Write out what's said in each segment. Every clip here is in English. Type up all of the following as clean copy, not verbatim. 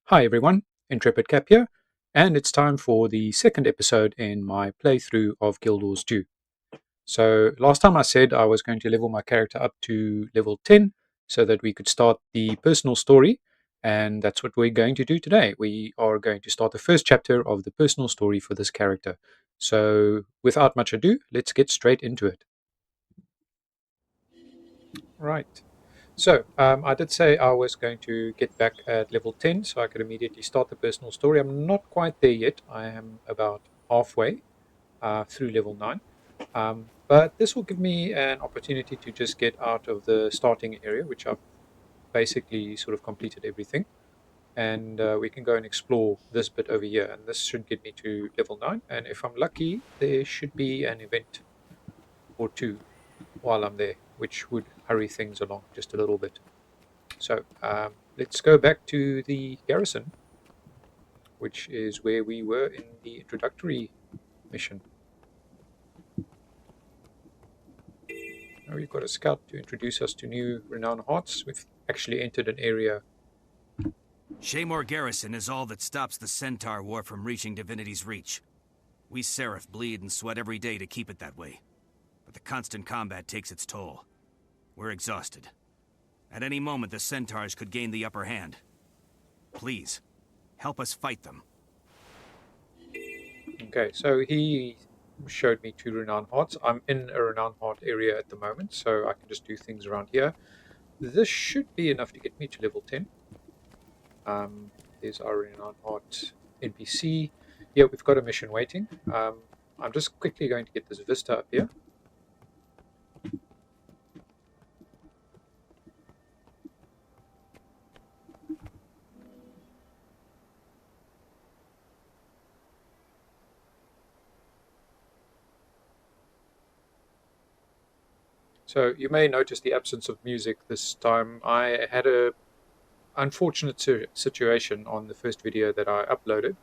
Hi everyone, Intrepid Cap here, and it's time for the second episode in my playthrough of Guild Wars 2. So last time I said I was going to level my character up to level 10 so that we could start the personal story, and that's what we're going to do today. We are going to start the first chapter of the personal story for this character. So without much ado, let's get straight into it. Right. So, I did say I was going to get back at level 10 so I could immediately start the personal story. I'm not quite there yet. I am about halfway through level 9. But this will give me an opportunity to just get out of the starting area, which I've basically sort of completed everything. And we can go and explore this bit over here. And this should get me to level 9. And if I'm lucky, there should be an event or two while I'm there, which would hurry things along just a little bit. So let's go back to the garrison, which is where we were in the introductory mission. Now we've got a scout to introduce us to new renowned hearts. We've actually entered an area. Shaymore Garrison is all that stops the Centaur War from reaching Divinity's reach. We Seraph bleed and sweat every day to keep it that way. But the constant combat takes its toll. We're exhausted. At any moment, the Centaurs could gain the upper hand. Please, help us fight them. Okay, so he showed me two renowned hearts. I'm in a renowned heart area at the moment, so I can just do things around here. This should be enough to get me to level 10. There's our renowned heart NPC. Yeah, we've got a mission waiting. I'm just quickly going to get this vista up here. So you may notice the absence of music this time. I had a unfortunate situation on the first video that I uploaded,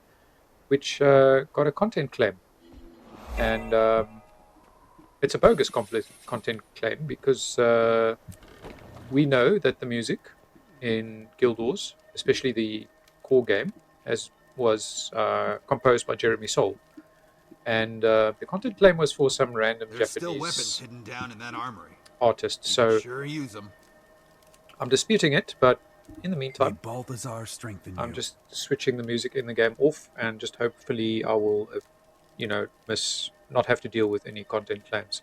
which got a content claim, and it's a bogus content claim because we know that the music in Guild Wars, especially the core game, was composed by Jeremy Soule. And the content claim was for some random There's Japanese still weapons hidden down in that armory. artist. So Sure use them. I'm disputing it, but in the meantime, Balthazar strengthen I'm you. just switching the music in the game off, and just hopefully I will, not have to deal with any content claims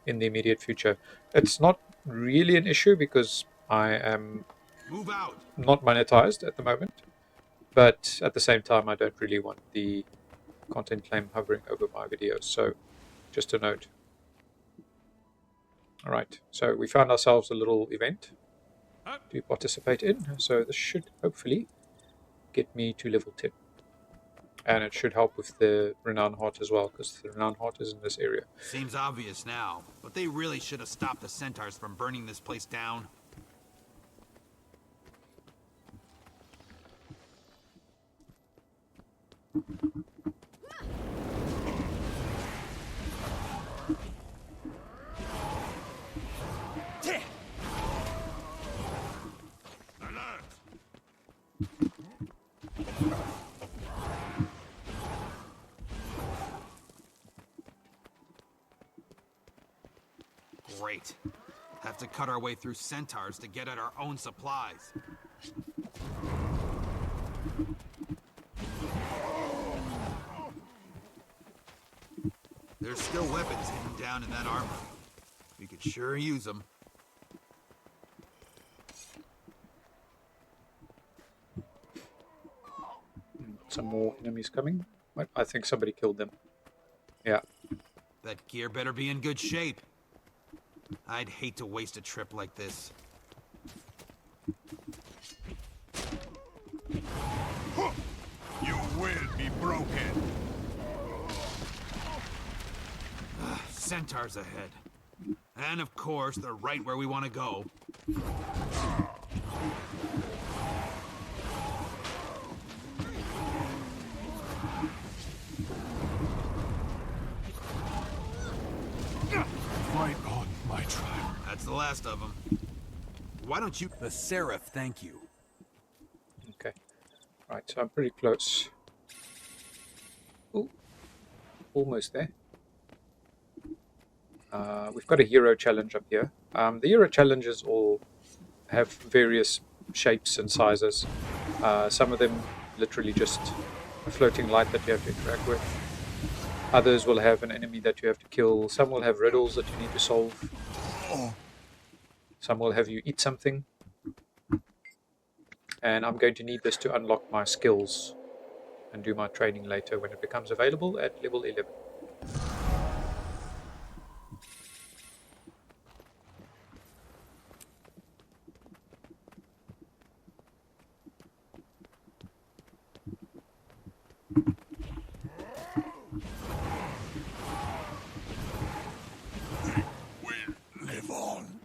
in the immediate future. It's not really an issue because I am Move out. not monetized at the moment, but at the same time, I don't really want the content claim hovering over my videos. So, just a note. All right, so we found ourselves a little event to participate in. So this should hopefully get me to level 10. And it should help with the Renowned Heart as well, because the Renowned Heart is in this area. Seems obvious now, but they really should have stopped the Centaurs from burning this place down. Great. Have to cut our way through Centaurs to get at our own supplies. There's still weapons hidden down in that armor. We could sure use them. Some more enemies coming. I think somebody killed them. Yeah. That gear better be in good shape. I'd hate to waste a trip like this. You will be broken. Centaurs ahead. And of course, they're right where we want to go. Fight on, my tribe. That's the last of them. Why don't you... The Seraph, thank you. Okay. Right, so I'm pretty close. Ooh, almost there. We've got a hero challenge up here. The hero challenges all have various shapes and sizes. Some of them literally just a floating light that you have to interact with. Others will have an enemy that you have to kill. Some will have riddles that you need to solve. Some will have you eat something. And I'm going to need this to unlock my skills and do my training later when it becomes available at level 11. Will live on.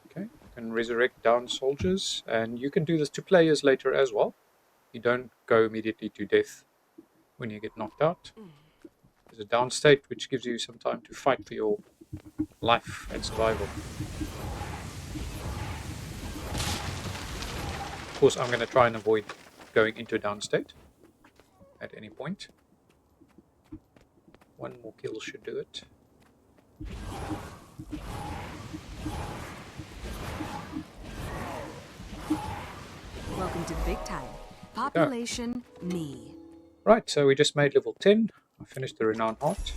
Okay, you can resurrect down soldiers, and you can do this to players later as well. You don't go immediately to death when you get knocked out. There's a down state which gives you some time to fight for your life and survival. Of course, I'm going to try and avoid going into a down state at any point. One more kill should do it. Welcome to the big time. Population me. Right, so we just made level 10. I finished the Renowned Heart.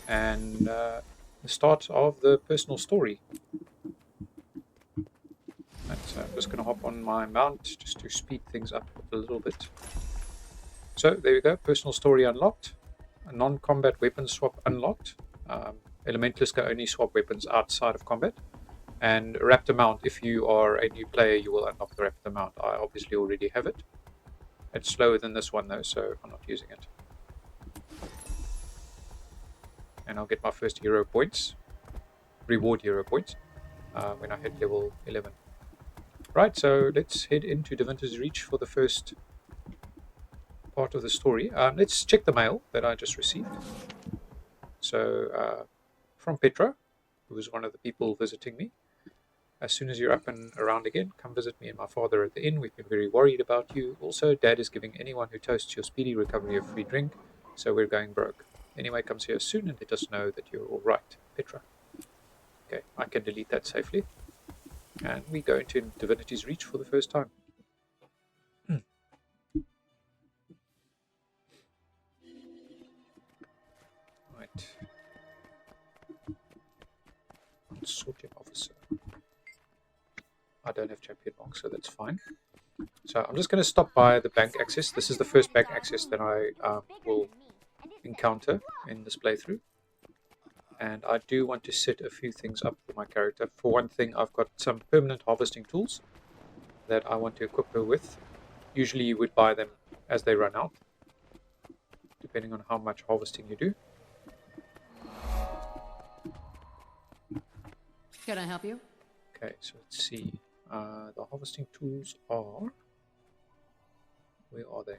And the start of the personal story. And so I'm just going to hop on my mount just to speed things up a little bit. So there we go, personal story unlocked. A non-combat weapon swap unlocked. Elementalists can only swap weapons outside of combat. And Raptor Mount, if you are a new player, you will unlock the Raptor Mount. I obviously already have it. It's slower than this one though, so I'm not using it. And I'll get my first hero points, reward hero points, when I hit level 11. Right, so let's head into Divinity's Reach for the first part of the story. Let's check the mail that I just received. So, from Petra, who was one of the people visiting me. As soon as you're up and around again, come visit me and my father at the inn. We've been very worried about you. Also, Dad is giving anyone who toasts your speedy recovery a free drink, so we're going broke. Anyway, come see us soon and let us know that you're all right, Petra. Okay, I can delete that safely. And we go into Divinity's Reach for the first time. Right. Sorting officer. I don't have champion mark, so that's fine. So I'm just going to stop by the bank access. This is the first bank access that I will encounter in this playthrough. And I do want to set a few things up for my character. For one thing, I've got some permanent harvesting tools that I want to equip her with. Usually you would buy them as they run out, depending on how much harvesting you do. Can I help you? Okay, so let's see. The harvesting tools are... Where are they?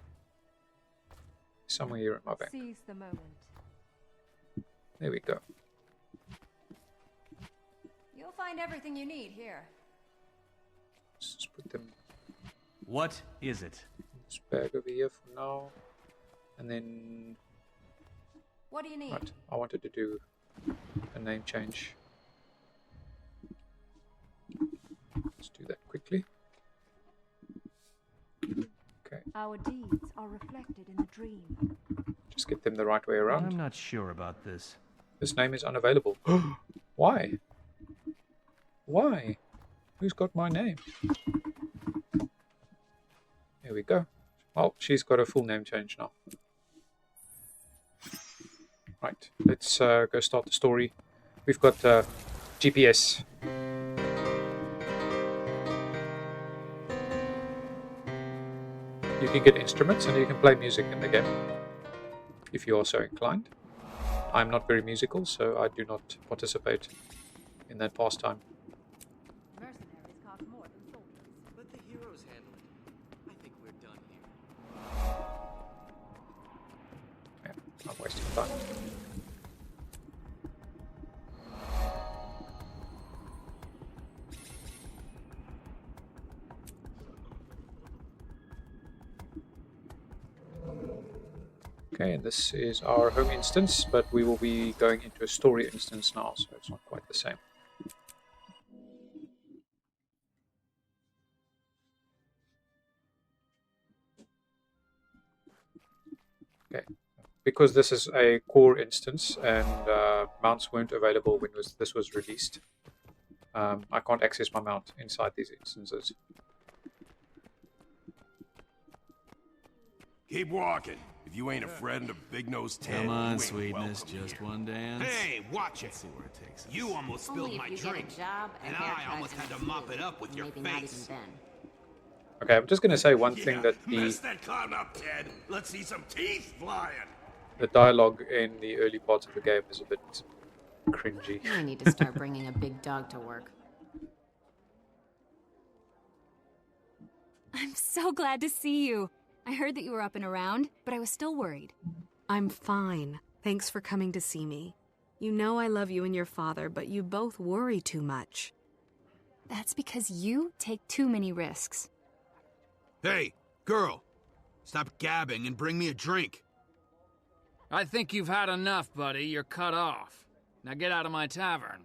Somewhere here in my bag. Seize the moment. There we go. You'll find everything you need here. Let's just put them What is it? in this bag over here for now. And then... What do you need? Right, I wanted to do a name change. Let's do that quickly. Okay, Our deeds are reflected in the dream. just get them the right way around. I'm not sure about this. This name is unavailable. Why? Why? Who's got my name? There we go. Well, she's got a full name change now. Right, let's go start the story. We've got GPS. You can get instruments and you can play music in the game, if you are so inclined. I'm not very musical, so I do not participate in that pastime. Mercenaries cost more than soldiers. Heroes handle it. I think we're done here. Yeah, I'm wasting time. Okay, and this is our home instance, but we will be going into a story instance now, so it's not quite the same. Okay, because this is a core instance and mounts weren't available when this was released, I can't access my mount inside these instances. Keep walking. If you ain't a friend of Big Nose Ted, Come you on, ain't sweetness, welcome just here. one dance. Hey, watch it. Let's see where it takes us. You almost Only spilled if my you get a drink. job, a And haircut, I almost and had a to mop suit. it up with your Maybe not even face. then. Okay, I'm just going to say one Yeah, thing that mess that clown up, Ted. Let's see some teeth flying. the dialogue in the early parts of the game is a bit cringy. I need to start bringing a big dog to work. I'm so glad to see you. I heard that you were up and around, but I was still worried. I'm fine. Thanks for coming to see me. You know I love you and your father, but you both worry too much. That's because you take too many risks. Hey, girl. Stop gabbing and bring me a drink. I think you've had enough, buddy. You're cut off. Now get out of my tavern.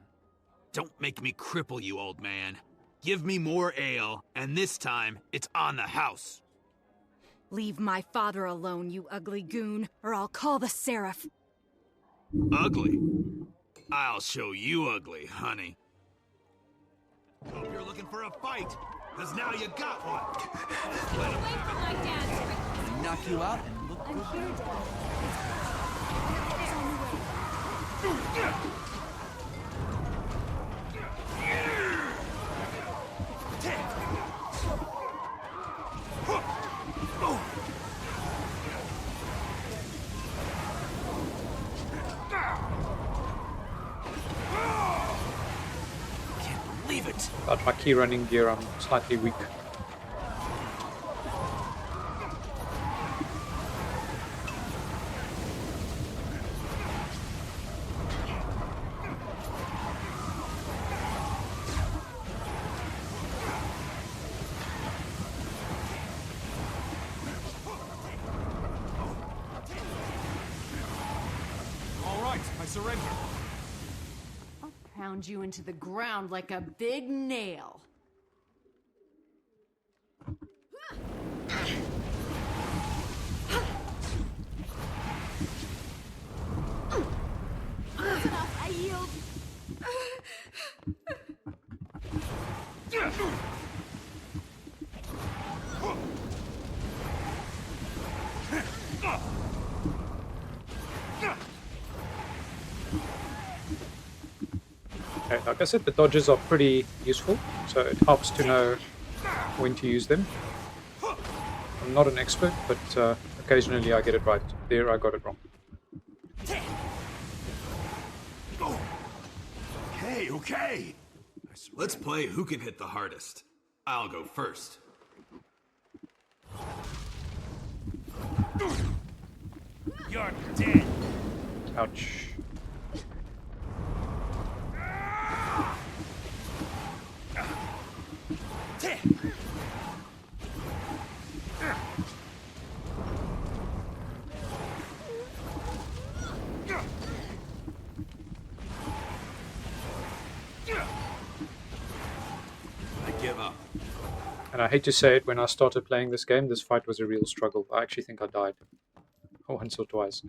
Don't make me cripple you, old man. Give me more ale, and this time, it's on the house. Leave my father alone, you ugly goon, or I'll call the Seraph. Ugly? I'll show you ugly, honey. Hope you're looking for a fight, because now you got one. Let him have it. My dad. Knock you out and look I'm good. here, Dad. Can't believe it. Without my key running gear, I'm slightly weak. All right, I surrender. I'll pound you into the ground like a big nail. That's enough. I yield. Okay, like I said, the dodges are pretty useful, so it helps to know when to use them. I'm not an expert, but occasionally I get it right. There, I got it wrong. Okay, okay. Let's play who can hit the hardest. I'll go first. You're dead. Ouch. I give up. And I hate to say it, when I started playing this game, this fight was a real struggle. I actually think I died once or twice.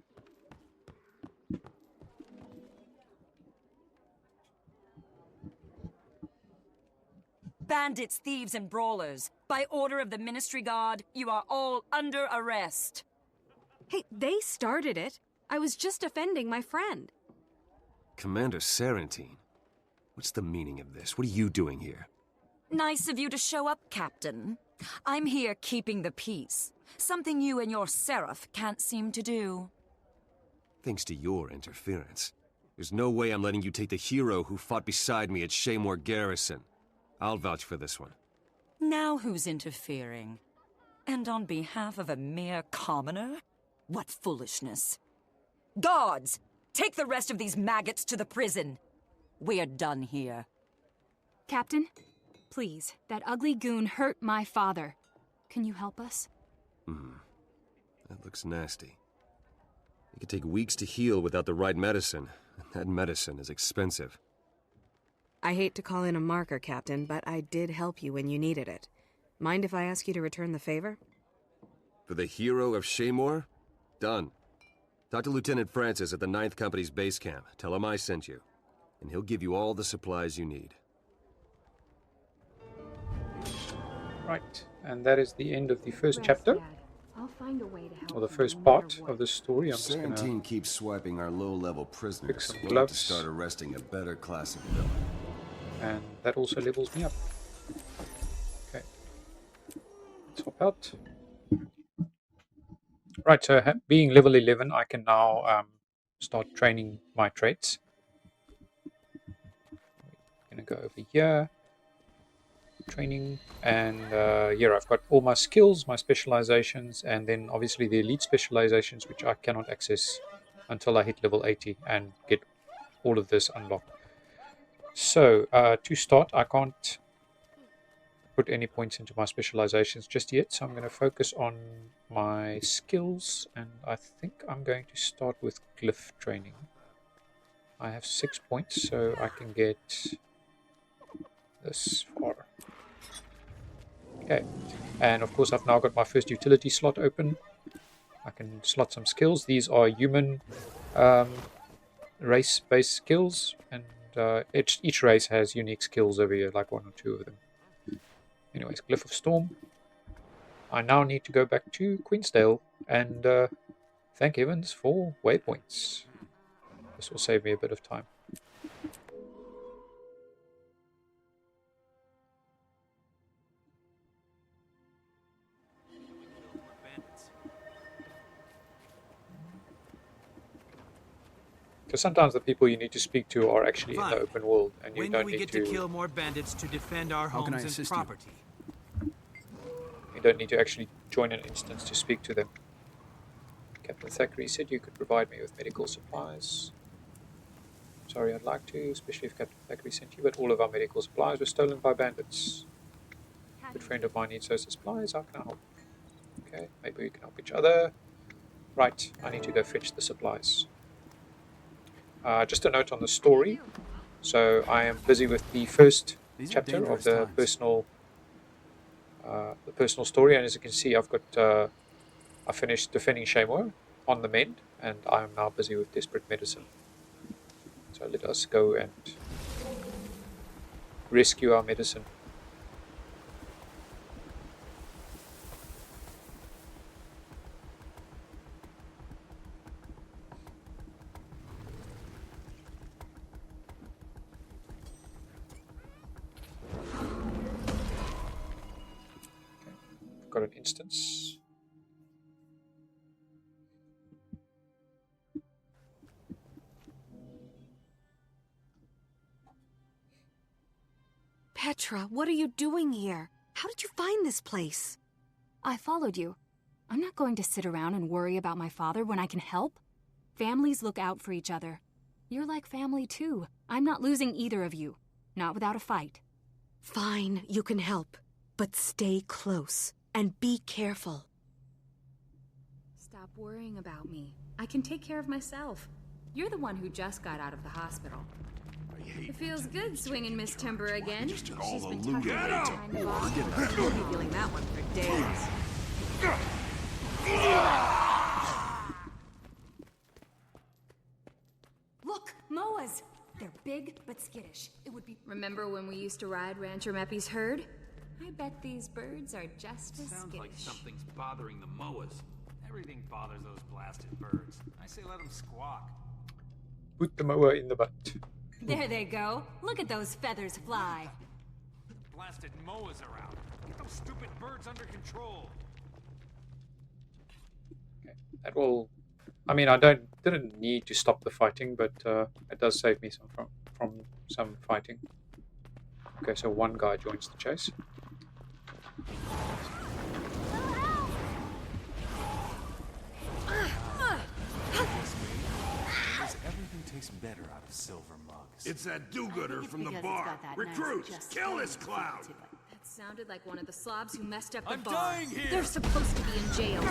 Bandits, thieves, and brawlers. By order of the Ministry Guard, you are all under arrest. Hey, they started it. I was just defending my friend. Commander Sarantine, what's the meaning of this? What are you doing here? Nice of you to show up, Captain. I'm here keeping the peace. Something you and your Seraph can't seem to do. Thanks to your interference. There's no way I'm letting you take the hero who fought beside me at Shaymore Garrison. I'll vouch for this one. Now who's interfering? And on behalf of a mere commoner? What foolishness. Guards! Take the rest of these maggots to the prison. We're done here. Captain, please, that ugly goon hurt my father. Can you help us? That looks nasty. It could take weeks to heal without the right medicine. That medicine is expensive. I hate to call in a marker, Captain, but I did help you when you needed it. Mind if I ask you to return the favor? For the hero of Shaymore? Done. Talk to Lieutenant Francis at the 9th Company's base camp. Tell him I sent you. And he'll give you all the supplies you need. Right, and that is the end of the first chapter, I'll find a way to help or the you first no part matter of what. the story. I'm just going to Sarantine keeps swiping our low-level prisoners. some We'll have gloves. to start arresting a better class of villain. and that also levels me up. Okay, let's hop out. Right, so being level 11, I can now start training my traits. I'm going to go over here, training, and here I've got all my skills, my specializations, and then obviously the elite specializations, which I cannot access until I hit level 80 and get all of this unlocked. So to start, I can't put any points into my specializations just yet, so I'm going to focus on my skills, and I think I'm going to start with glyph training. I have 6 points, so I can get this far. Okay, and of course I've now got my first utility slot open. I can slot some skills. These are human race-based skills, and each race has unique skills over here, like 1 or 2 of them. Anyways, Glyph of Storm. I now need to go back to Queensdale and thank heavens for waypoints. This will save me a bit of time. Because sometimes the people you need to speak to are actually in the open world, and you When don't do we need get to kill more bandits to defend our How can I homes and assist you? property? You don't need to actually join an instance to speak to them. Captain Thackeray said you could provide me with medical supplies. Sorry, I'd like to, especially if Captain Thackeray sent you, but all of our medical supplies were stolen by bandits. A good friend of mine needs those supplies. How can I help? Okay, maybe we can help each other. Right, I need to go fetch the supplies. Just a note on the story. So I am busy with the first chapter of the personal story, and as you can see, I've got I finished defending Shaymore on the mend, and I am now busy with desperate medicine. So let us go and rescue our medicine. Got an instance. Petra, what are you doing here? How did you find this place? I followed you. I'm not going to sit around and worry about my father when I can help. Families look out for each other. You're like family too. I'm not losing either of you. Not without a fight. Fine, you can help. But stay close. And be careful. Stop worrying about me. I can take care of myself. You're the one who just got out of the hospital. It feels good swinging Miss Timber again. She's been tough to kind of off. You'll be feeling that one for days. Look, moas! They're big but skittish. It would be... Remember when we used to ride Rancher Meppy's herd? I bet these birds are just as Sounds skittish. like something's bothering the moas. Everything bothers those blasted birds. I say let them squawk. Put the mower in the butt. There they go. Look at those feathers fly. Blasted moas around. Get those stupid birds under control. Okay, that will. I mean, I didn't need to stop the fighting, but it does save me from some fighting. Okay, so one guy joins the chase. Everything tastes better out of silver mugs. It's that do-gooder from the bar. Recruits, kill this clown! That sounded like one of the slobs who messed up the I'm bar. dying here! They're supposed to be in jail.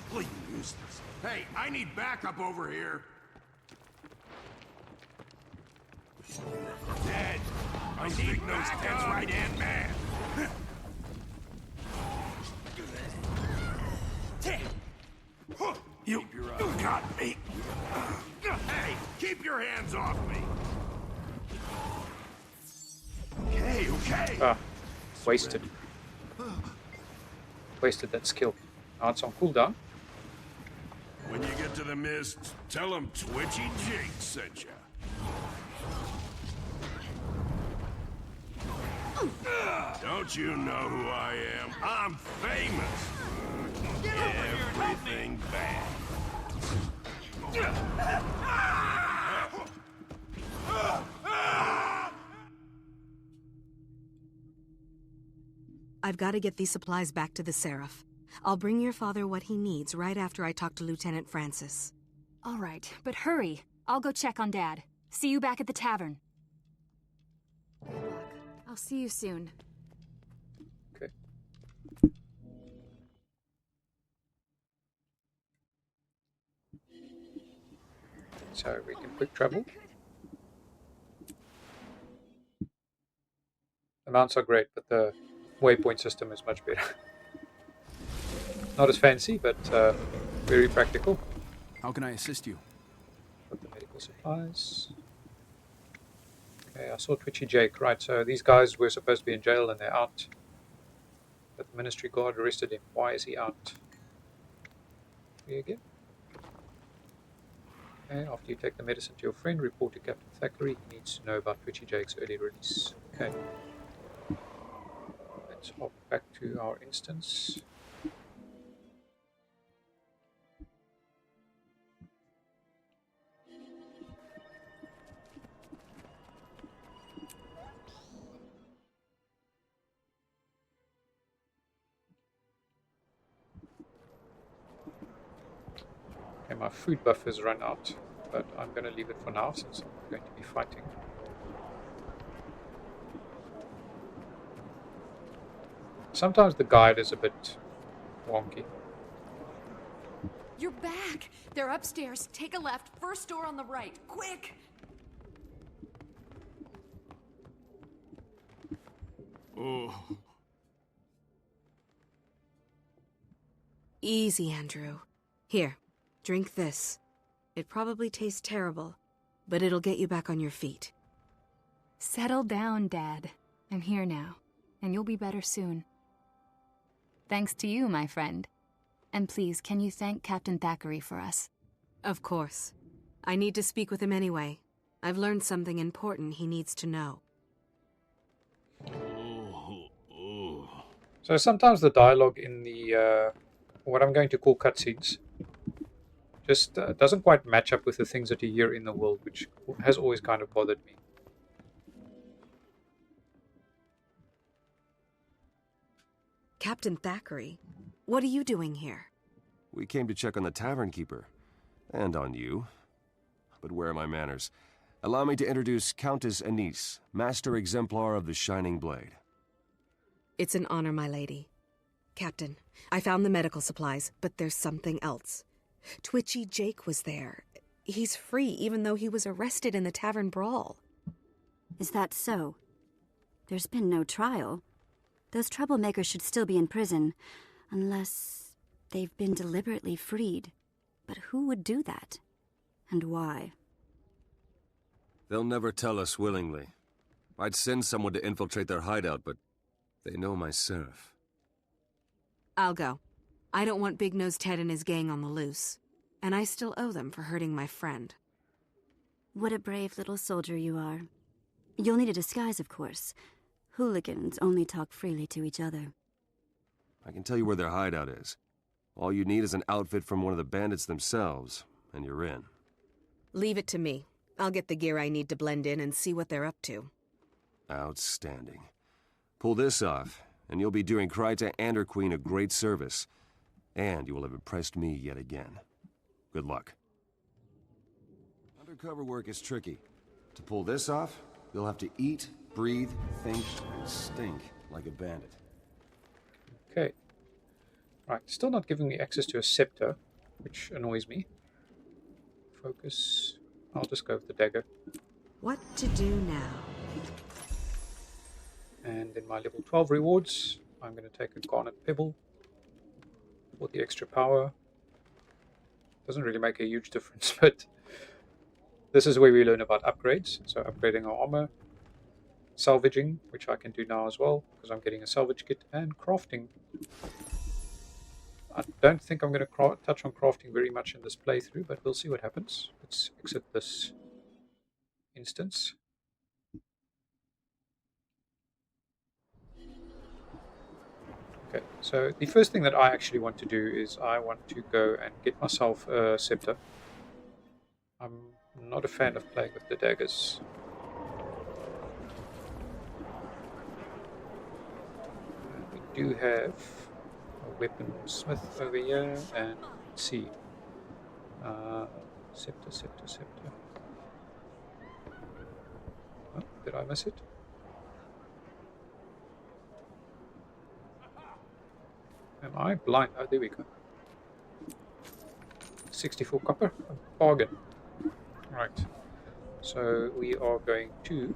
Please useless. Hey, I need backup over here. Dead. I need Nose Ted's right-hand man. You got me. Hey, keep your hands off me. Okay. Ah, wasted. Wasted that skill. Now it's on cooldown. When you get to the mist, tell him Twitchy Jake sent ya. Don't you know who I am? I'm famous. Get over everything bad. I've got to get these supplies back to the Seraph. I'll bring your father what he needs right after I talk to Lieutenant Francis. All right, but hurry. I'll go check on Dad. See you back at the tavern. Good luck. I'll see you soon. Okay. So we can quick travel. The mounts are great, but the waypoint system is much better. Not as fancy, but very practical. How can I assist you? Got the medical supplies. Okay, I saw Twitchy Jake. Right, so these guys were supposed to be in jail and they're out. But the ministry guard arrested him. Why is he out? Here again. Okay, after you take the medicine to your friend, report to Captain Thackeray. He needs to know about Twitchy Jake's early release. Okay. Let's hop back to our instance. Okay, my food buff has run out, but I'm going to leave it for now since I'm going to be fighting. Sometimes the guide is a bit wonky. You're back! They're upstairs. Take a left. First door on the right. Quick! Oh. Easy, Andrew. Here, drink this. It probably tastes terrible, but it'll get you back on your feet. Settle down, Dad. I'm here now, and you'll be better soon. Thanks to you, my friend. And please, can you thank Captain Thackeray for us? Of course. I need to speak with him anyway. I've learned something important he needs to know. So sometimes the dialogue in the, what I'm going to call cutscenes, just doesn't quite match up with the things that you hear in the world, which has always kind of bothered me. Captain Thackeray, what are you doing here? We came to check on the tavern keeper. And on you. But where are my manners? Allow me to introduce Countess Anise, Master Exemplar of the Shining Blade. It's an honor, my lady. Captain, I found the medical supplies, but there's something else. Twitchy Jake was there. He's free, even though he was arrested in the tavern brawl. Is that so? There's been no trial. Those troublemakers should still be in prison, unless they've been deliberately freed. But who would do that? And why? They'll never tell us willingly. I'd send someone to infiltrate their hideout, but they know my seraph. I'll go. I don't want Big Nose Ted and his gang on the loose. And I still owe them for hurting my friend. What a brave little soldier you are. You'll need a disguise, of course. Hooligans only talk freely to each other. I can tell you where their hideout is. All you need is an outfit from one of the bandits themselves, and you're in. Leave it to me. I'll get the gear I need to blend in and see what they're up to. Outstanding. Pull this off, and you'll be doing Kryta and her queen a great service. And you will have impressed me yet again. Good luck. Undercover work is tricky. To pull this off, you'll have to eat, breathe, think, and stink like a bandit. Okay. Right, still not giving me access to a scepter, which annoys me. Focus. I'll just go with the dagger. What to do now? And in my level 12 rewards, I'm going to take a garnet pebble for the extra power. Doesn't really make a huge difference, but this is where we learn about upgrades. So upgrading our armor, salvaging, which I can do now as well, because I'm getting a salvage kit, and crafting. I don't think I'm going to touch on crafting very much in this playthrough, but we'll see what happens. Let's exit this instance. Okay, so the first thing that I actually want to do is I want to go and get myself a scepter. I'm not a fan of playing with the daggers. We do have a weaponsmith over here, and let's see. Scepter. Oh, did I miss it? Am I blind? Oh, there we go. 64 copper. A bargain. Right. So we are going to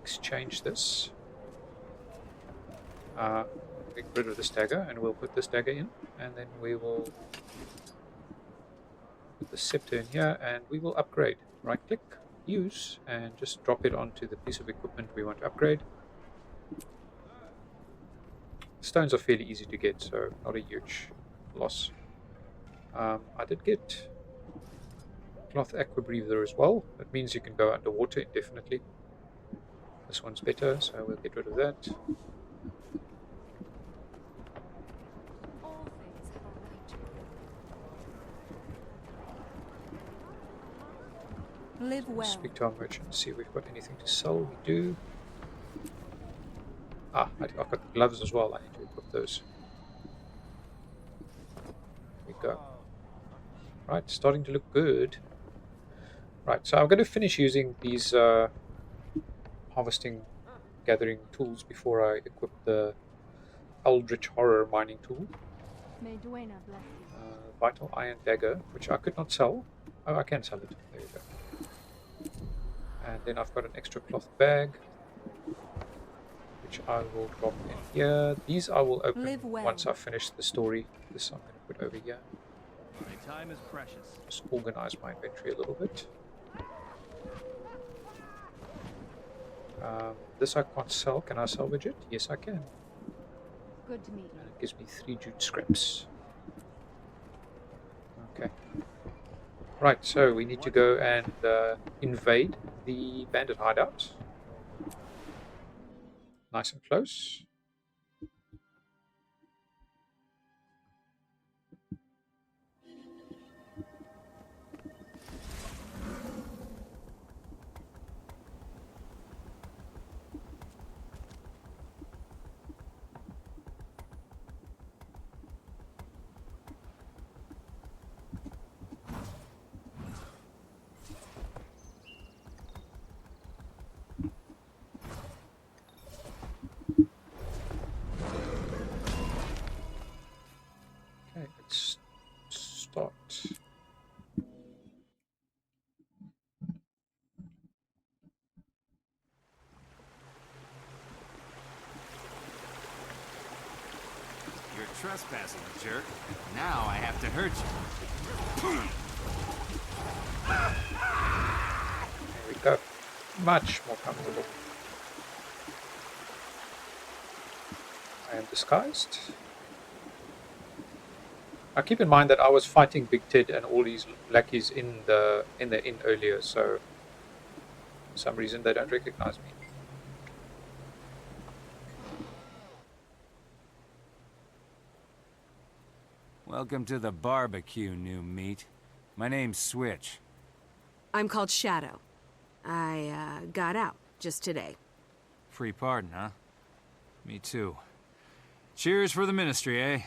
exchange this. Get rid of this dagger, and we'll put this dagger in, and then we will put the scepter in here, and we will upgrade. Right click, use, and just drop it onto the piece of equipment we want to upgrade. Stones are fairly easy to get, so not a huge loss. I did get cloth aqua breather as well. That means you can go underwater indefinitely. This one's better, so we'll get rid of that. Live well. Speak to our merchant, see if we've got anything to sell. We do. Ah, I've got gloves as well. I need to equip those. There we go. Right, starting to look good. Right, so I'm going to finish using these harvesting, gathering tools before I equip the Eldritch Horror mining tool. May Duena bless you. Vital Iron Dagger, which I could not sell. Oh, I can sell it. There we go. And then I've got an extra cloth bag, which I will drop in here. These I will open once I finish the story. This I'm going to put over here. My time is precious. Just organize my inventory a little bit. This I can't sell. Can I salvage it? Yes, I can. Good to meet you. And it gives me 3 jute scraps. Okay. Right, so we need to go and invade the bandit hideout. Nice and close. Trespassing, jerk. Now I have to hurt you. There we go. Much more comfortable. I am disguised. Now keep in mind that I was fighting Big Ted and all these lackeys in the inn earlier, so for some reason they don't recognize me. Welcome to the barbecue, new meat. My name's Switch. I'm called Shadow. I got out just today. Free pardon, huh? Me too. Cheers for the Ministry, eh?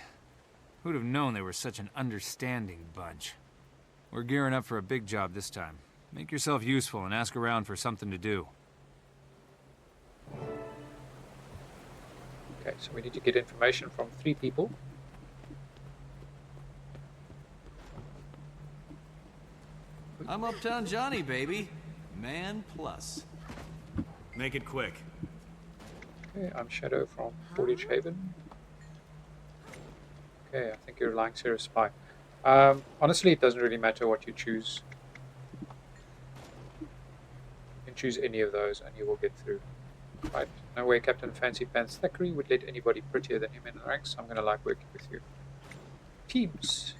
Who'd have known they were such an understanding bunch? We're gearing up for a big job this time. Make yourself useful and ask around for something to do. Okay, so we need to get information from 3 people. I'm Uptown Johnny, baby. Man plus. Make it quick. Okay, I'm Shadow from Portage Haven. Okay, I think you're lying serious spy. Honestly, it doesn't really matter what you choose. You can choose any of those and you will get through. Right, no way Captain Fancy Pants Thackeray would let anybody prettier than him in the ranks. I'm going to like working with you. Teams.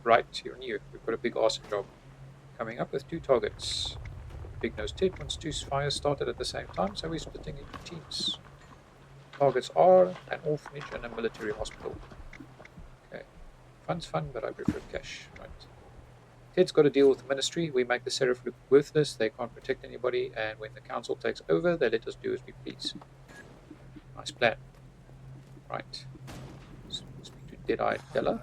Right, you're new. We've got a big awesome job. Coming up with 2 targets. Big Nose Ted wants 2 fires started at the same time, so we're splitting into teams. Targets are an orphanage and a military hospital. Okay. Fun's fun, but I prefer cash. Right. Ted's got to deal with the Ministry. We make the Seraph look worthless. They can't protect anybody, and when the Council takes over, they let us do as we please. Nice plan. Right. Speak to Dead-Eyed Della.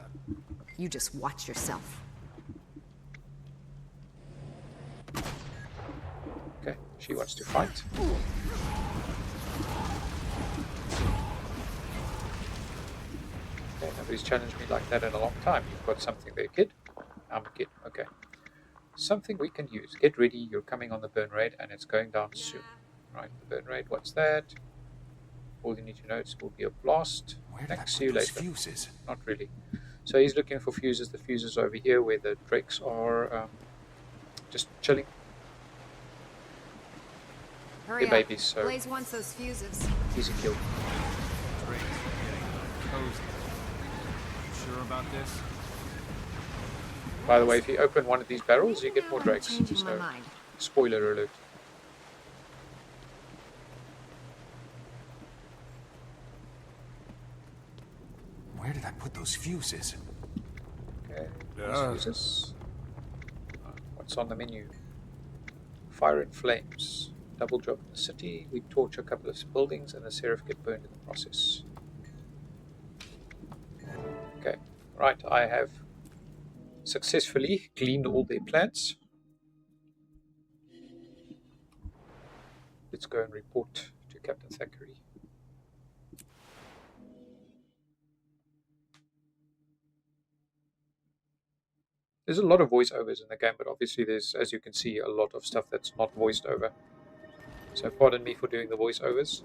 You just watch yourself. Okay, she wants to fight. Okay, nobody's challenged me like that in a long time. You've got something there, kid. I'm a kid. Okay. Something we can use. Get ready. You're coming on the burn raid, and it's going down soon. Right, the burn raid. What's that? All you need to know is will be a blast. Thanks. See you later. Fuses? Not really. So he's looking for fuses. The fuses over here where the drakes are just chilling. Hurry They're babies, so Blaze wants those fuses. easy kill. Drake's getting cozy. You sure about this? By the way, if you open one of these barrels, you get more drakes. Changing my So, mind. spoiler alert. Where did I put those fuses? Okay, fuses. What's on the menu? Fire and flames. Double job in the city. We torch a couple of buildings and the Seraph get burned in the process. Okay, right, I have successfully cleaned all their plants. Let's go and report to Captain Thackeray. There's a lot of voiceovers in the game, but obviously there's, as you can see, a lot of stuff that's not voiced over. So pardon me for doing the voiceovers.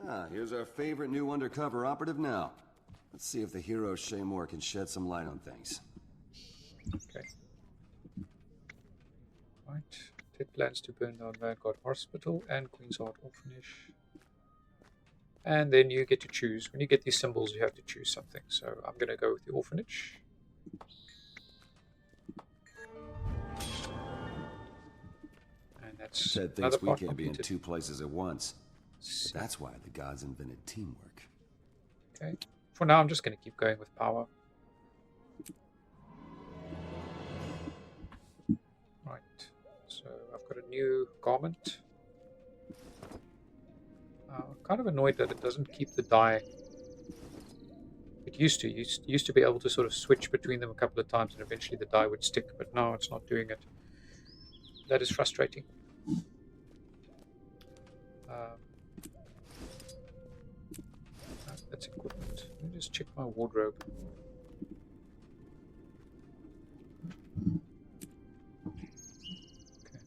Ah, here's our favorite new undercover operative now. Let's see if the hero Shaymore can shed some light on things. Okay. Right. Ted plans to burn down Vanguard Hospital and Queen's Heart Orphanage. And then you get to choose. When you get these symbols, you have to choose something. So I'm going to go with the orphanage. And that's Ted another thinks we part can't be in completed. 2 places at once. But that's why the gods invented teamwork. Okay. For now, I'm just going to keep going with power. Right. So I've got a new garment. I'm kind of annoyed that it doesn't keep the die. It used to. You used to be able to sort of switch between them a couple of times and eventually the die would stick, but now it's not doing it. That is frustrating. That's equipment. Let me just check my wardrobe. Okay.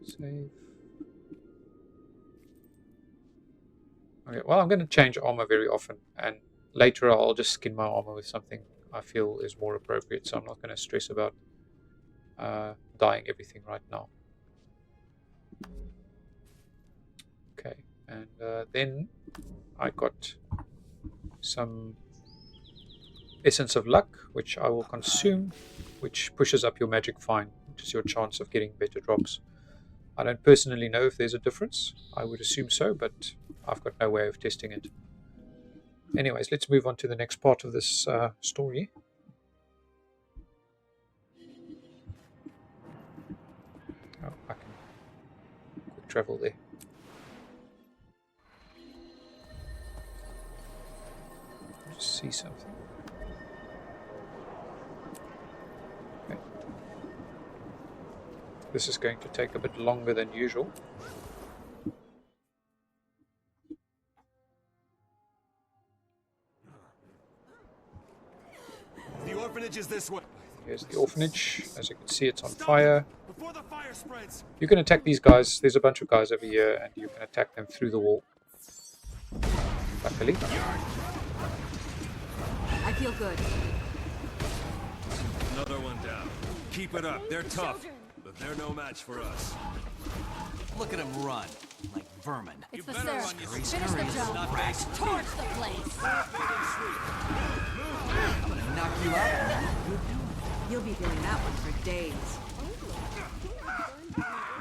Save. Okay, well, I'm going to change armor very often, and later I'll just skin my armor with something I feel is more appropriate, so I'm not going to stress about dyeing everything right now. Okay, and then I got some Essence of Luck, which I will consume, which pushes up your magic fine, which is your chance of getting better drops. I don't personally know if there's a difference. I would assume so, but I've got no way of testing it. Anyways, let's move on to the next part of this story. Oh, I can quick travel there. Just see something. Okay. This is going to take a bit longer than usual. The orphanage is this way. Here's the orphanage. As you can see, it's on fire. Before the fire spreads. You can attack these guys. There's a bunch of guys over here, and you can attack them through the wall. Luckily. I feel good. Another one down. Keep it up. They're tough, but they're no match for us. Look at them run, like vermin. It's the Seraph. Finish the job. Not fast. Torch the place. I'm gonna knock you out. You'll be feeling that one for days.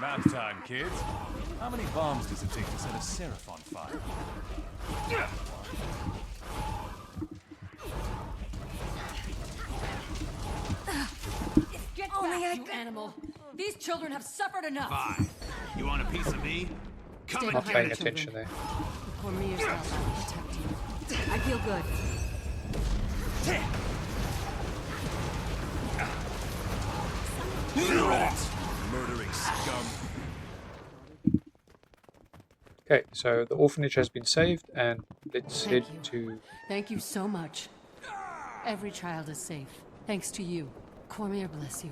Math time, kids. How many bombs does it take to set a Seraph on fire? Get back, you animal. These children have suffered enough. Fine. You want a piece of me? Come Stay and Not get paying it. attention there. Pour me yourself out and protect you. I feel good. Murdering scum. Okay, so the orphanage has been saved, and let's head Thank you. to... Thank you so much. Every child is safe. Thanks to you. Cormier bless you.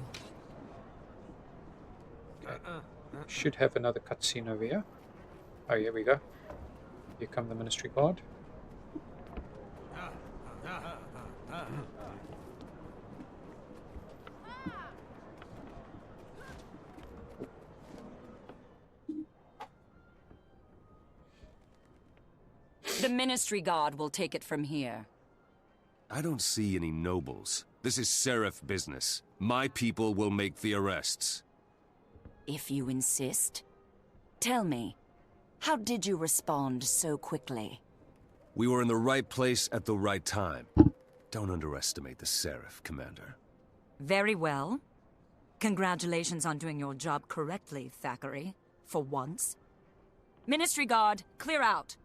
Okay. Should have another cutscene over here. Oh, here we go. Here come the Ministry Guard. The Ministry Guard will take it from here. I don't see any nobles. This is Seraph business. My people will make the arrests. If you insist. Tell me, how did you respond so quickly? We were in the right place at the right time. Don't underestimate the Seraph, Commander. Very well. Congratulations on doing your job correctly, Thackeray. For once. Ministry Guard, clear out.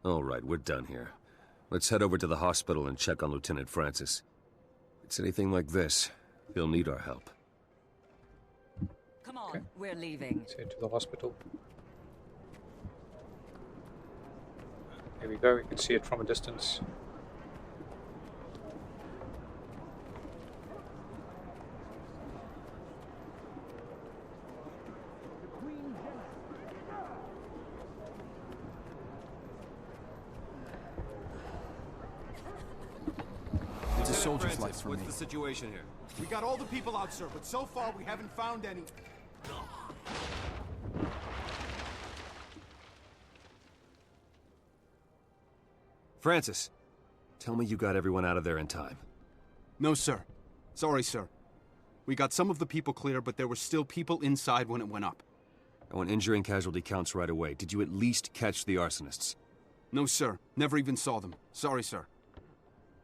All right, we're done here. Let's head over to the hospital and check on Lieutenant Francis. If it's anything like this, he'll need our help. Come on, Okay. we're leaving. Let's head to the hospital. There we go, you can see it from a distance. It's a soldier's life for me. What's the situation here? We got all the people out, sir, but so far we haven't found any. Francis, tell me you got everyone out of there in time. No, sir. Sorry, sir. We got some of the people clear, but there were still people inside when it went up. I want injury and casualty counts right away. Did you at least catch the arsonists? No, sir. Never even saw them. Sorry, sir.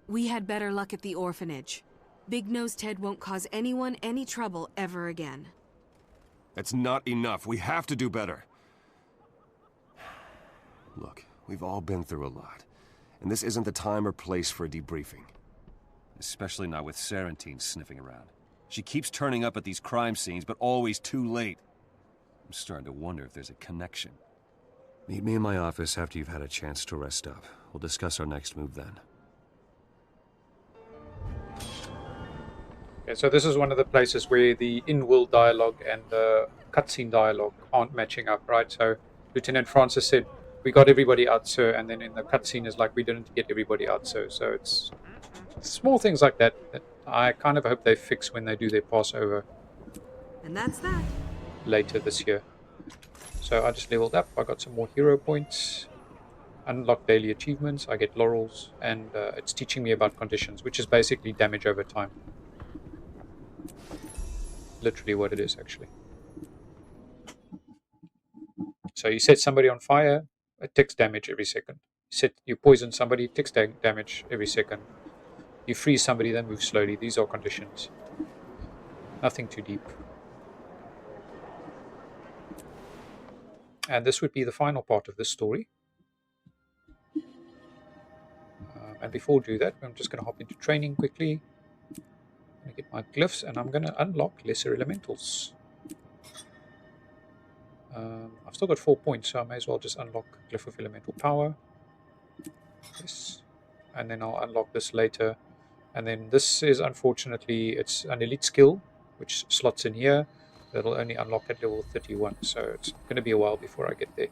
We had better luck at the orphanage. Big-Nosed Ted won't cause anyone any trouble ever again. That's not enough. We have to do better. Look, we've all been through a lot. And this isn't the time or place for a debriefing. Especially not with Sarantine sniffing around. She keeps turning up at these crime scenes, but always too late. I'm starting to wonder if there's a connection. Meet me in my office after you've had a chance to rest up. We'll discuss our next move then. Okay, so this is one of the places where the in-world dialogue and the cutscene dialogue aren't matching up, right? So Lieutenant Francis said, "We got everybody out, sir," and then in the cutscene is like, "We didn't get everybody out, sir." So it's small things like that that I kind of hope they fix when they do their Passover And that's that. later this year. So I just leveled up. I got some more hero points. Unlock daily achievements. I get laurels, and it's teaching me about conditions, which is basically damage over time. Literally what it is, actually. So you set somebody on fire, it takes damage every second. You poison somebody, it takes damage every second. You freeze somebody, then move slowly. These are conditions. Nothing too deep. And this would be the final part of this story. And before we do that, I'm just going to hop into training quickly. I'm going to get my glyphs, and I'm going to unlock lesser elementals. I've still got 4 points, so I may as well just unlock Glyph of Elemental Power. Yes. And then I'll unlock this later. And then this is, unfortunately, it's an elite skill, which slots in here. That'll only unlock at level 31, so it's going to be a while before I get there.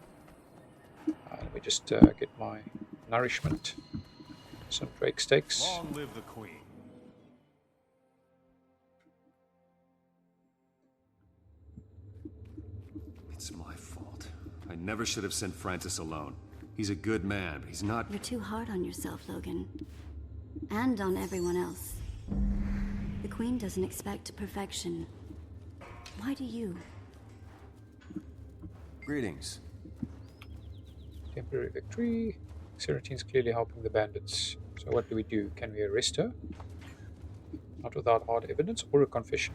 Let me just get my nourishment. Some Drake steaks. Long live the Queen. It's my fault. I never should have sent Francis alone. He's a good man, but he's not... You're too hard on yourself, Logan. And on everyone else. The Queen doesn't expect perfection. Why do you? Greetings. Temporary victory. Serentine's clearly helping the bandits. So what do? Can we arrest her? Not without hard evidence or a confession.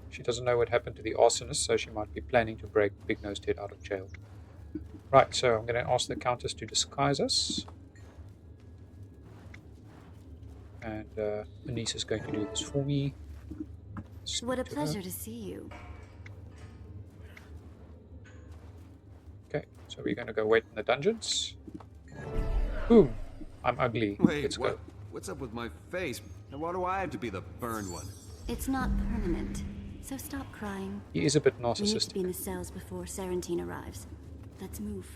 She doesn't know what happened to the arsonist, so she might be planning to break Big Nosed Head out of jail. Right, so I'm going to ask the Countess to disguise us. And Anise is going to do this for me. What a pleasure to see you. Okay, so we're going to go wait in the dungeons. Boom! I'm ugly. Wait, Let's what? go. What's up with my face? And why do I have to be the burned one? It's not permanent, so stop crying. He is a bit We need to narcissistic. be in the cells before Serentine arrives. Let's move.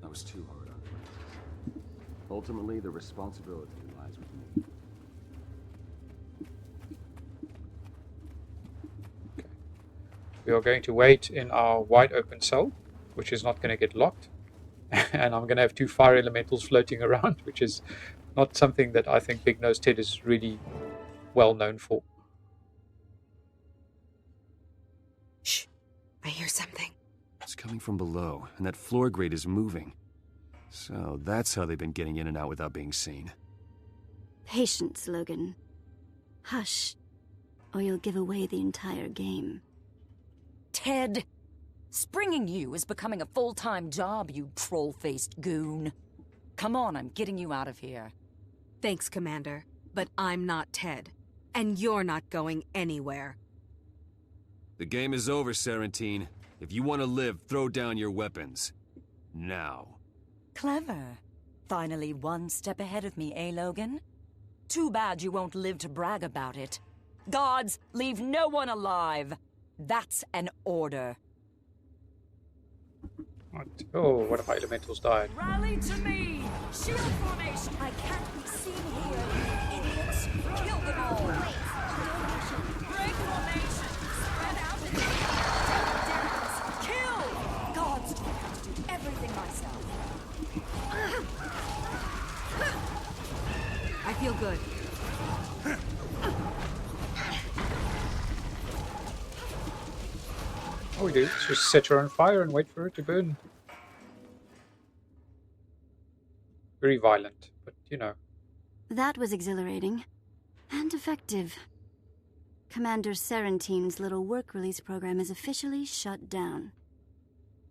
I was too hard on her. Ultimately, the responsibility lies with me. We are going to wait in our wide open cell, which is not going to get locked. And I'm going to have 2 fire elementals floating around, which is not something that I think Big Nosed Ted is really well known for. Shh. I hear something. It's coming from below, and that floor grate is moving. So that's how they've been getting in and out without being seen. Patience, Logan. Hush, or you'll give away the entire game. Ted, springing you is becoming a full-time job, you troll-faced goon. Come on, I'm getting you out of here. Thanks, Commander. But I'm not Ted. And you're not going anywhere. The game is over, Serentine. If you want to live, throw down your weapons. Now. Clever. Finally one step ahead of me, eh, Logan? Too bad you won't live to brag about it. Gods, leave no one alive. That's an order. What? Oh, one of my elementals died. Rally to me! Shield formation! I can't be seen here, you idiots! Kill them all! Break formation! Spread out and take kill! Gods told me to do everything myself. I feel good. All we do is just set her on fire and wait for her to burn. Very violent, but you know. That was exhilarating. And effective. Commander Serentine's little work release program is officially shut down.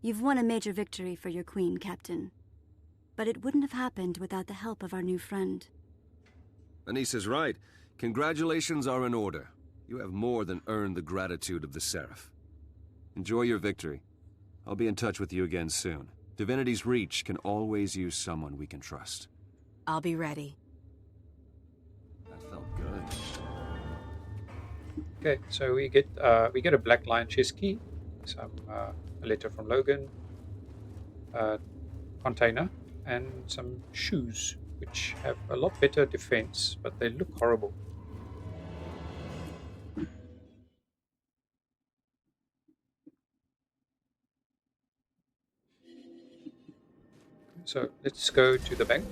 You've won a major victory for your queen, Captain. But it wouldn't have happened without the help of our new friend. Anise is right. Congratulations are in order. You have more than earned the gratitude of the Seraph. Enjoy your victory. I'll be in touch with you again soon. Divinity's Reach can always use someone we can trust. I'll be ready. That felt good. Okay, so we get a black lion chest key, a letter from Logan, container, and some shoes, which have a lot better defense, but they look horrible. So let's go to the bank.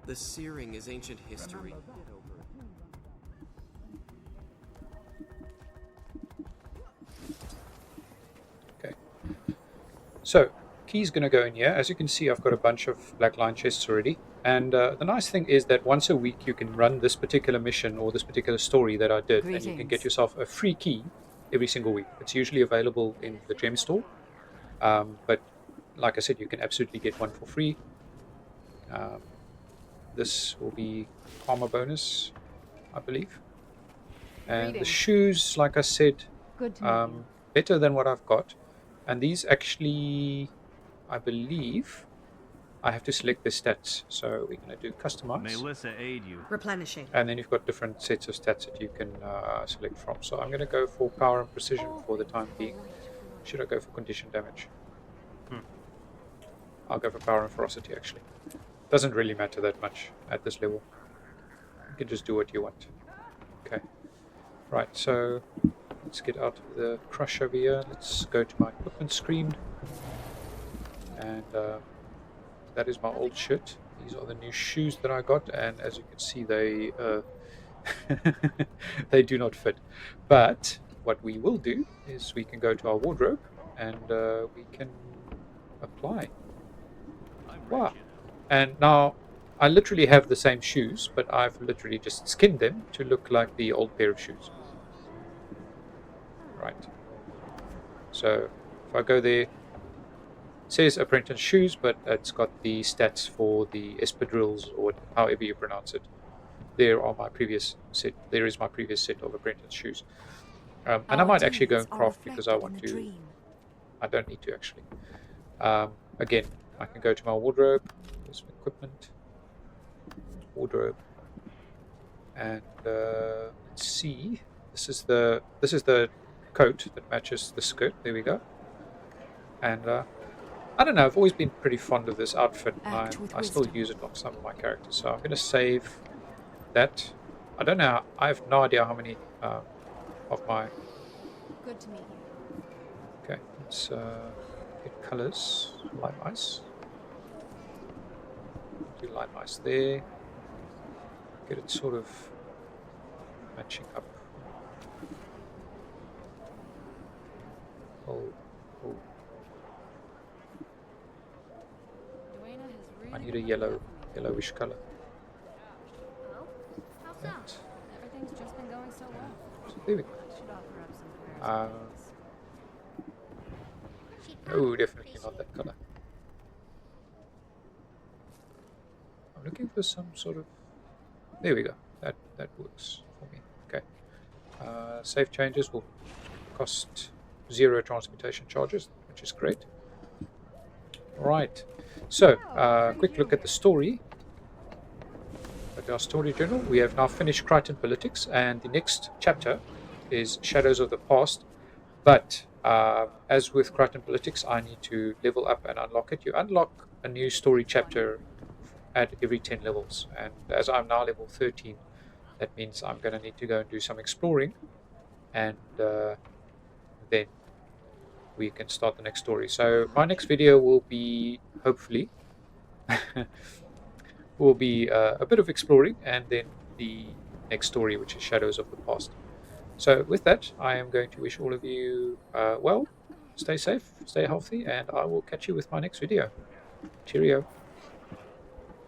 The searing is ancient history. So, key's going to go in here. As you can see, I've got a bunch of black line chests already. And the nice thing is that once a week you can run this particular mission or this particular story that I did, and you can get yourself a free key every single week. It's usually available in the gem store. But like I said, you can absolutely get one for free. This will be armor bonus, I believe. And the shoes, like I said, better than what I've got. And these actually, I believe, I have to select the stats. So we're going to do customize. May Lissa aid you. Replenishing. And then you've got different sets of stats that you can select from. So I'm going to go for power and precision for the time being. Should I go for condition damage? I'll go for power and ferocity, actually. Doesn't really matter that much at this level. You can just do what you want. Okay. Right, so let's get out of the crush over here. Let's go to my equipment screen. And that is my old shirt. These are the new shoes that I got, and as you can see, they they do not fit. But what we will do is we can go to our wardrobe and we can apply. Wow. And now I literally have the same shoes, but I've literally just skinned them to look like the old pair of shoes. Right. So if I go there, it says apprentice shoes, but it's got the stats for the espadrilles, or however you pronounce it. There are my previous set. There is my previous set of apprentice shoes. And I might actually go and craft because I want to. I don't need to actually. Again, I can go to my wardrobe. There's some equipment. Wardrobe. And let's see. This is the coat that matches the skirt. There we go. And I don't know. I've always been pretty fond of this outfit. I still use it on some of my characters. So I'm going to save that. I don't know. I have no idea how many of my. Good to meet you. Okay, let's get colors. Light ice. Do light ice there. Get it sort of matching up. Oh. I need a yellowish color. Hello? How's that? Everything's just been going so well. So there we go. Should offer up some prayers. Oh, definitely not that color. I'm looking for some sort of. There we go. That works for me. Okay. Save changes will cost 0 transmutation charges, which is great. Right. So, quick look at the story. At our story journal, we have now finished Crichton Politics, and the next chapter is Shadows of the Past. But as with Crichton Politics, I need to level up and unlock it. You unlock a new story chapter at every 10 levels, and as I'm now level 13, that means I'm going to need to go and do some exploring, and then we can start the next story. So my next video will be, hopefully, will be a bit of exploring, and then the next story, which is Shadows of the Past. So with that, I am going to wish all of you well, stay safe, stay healthy, and I will catch you with my next video. Cheerio.